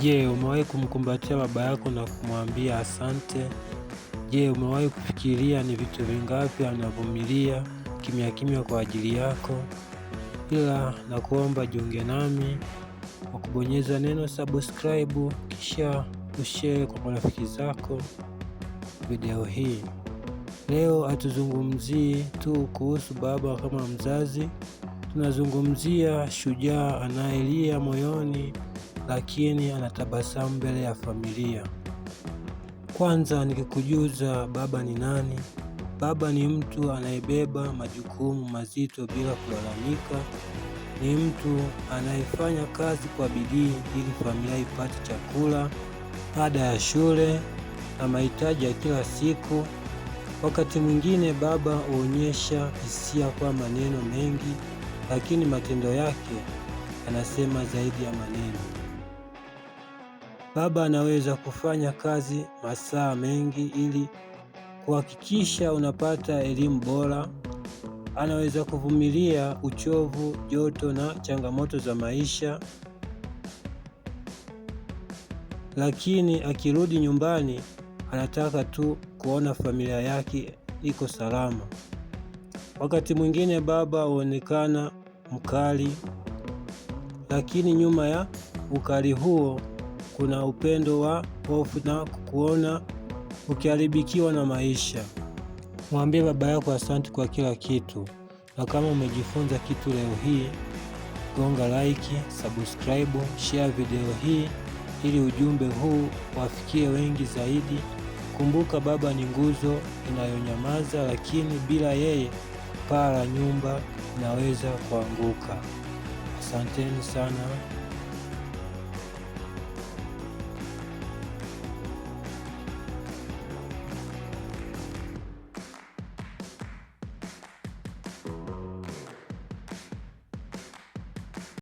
Je, umewahi kumkumbatia baba yako na kumwambia asante? Je, umewahi kufikiria ni vitu vingapi anavumilia kimya kimya kwa ajili yako? Ila na kuomba jiunge nami kwa kubonyeza neno subscribe, kisha ushare kwa marafiki zako video hii. Leo hatuzungumzii tu kuhusu baba kama mzazi, tunazungumzia shujaa anayelia moyoni lakini anatabasamu mbele ya familia. Kwanza nikikujuza baba ni nani. Baba ni mtu anayebeba majukumu mazito bila kulalamika. Ni mtu anayefanya kazi kwa bidii ili familia ipate chakula, ada ya shule na mahitaji ya kila siku. Wakati mwingine baba huonyesha hisia kwa maneno mengi, lakini matendo yake yanasema zaidi ya maneno. Baba anaweza kufanya kazi masaa mengi ili kuhakikisha unapata elimu bora. Anaweza kuvumilia uchovu, joto na changamoto za maisha, lakini akirudi nyumbani anataka tu kuona familia yake iko salama. Wakati mwingine baba huonekana mkali, lakini nyuma ya ukali huo kuna upendo wa hofu na kukuona ukiharibikiwa na maisha. Mwambie baba yako asante kwa kila kitu. Na kama umejifunza kitu leo hii, gonga like, subscribe, share video hii ili ujumbe huu wafikie wengi zaidi. Kumbuka baba ni nguzo inayonyamaza, lakini bila yeye paa la nyumba inaweza kuanguka. Asanteni sana.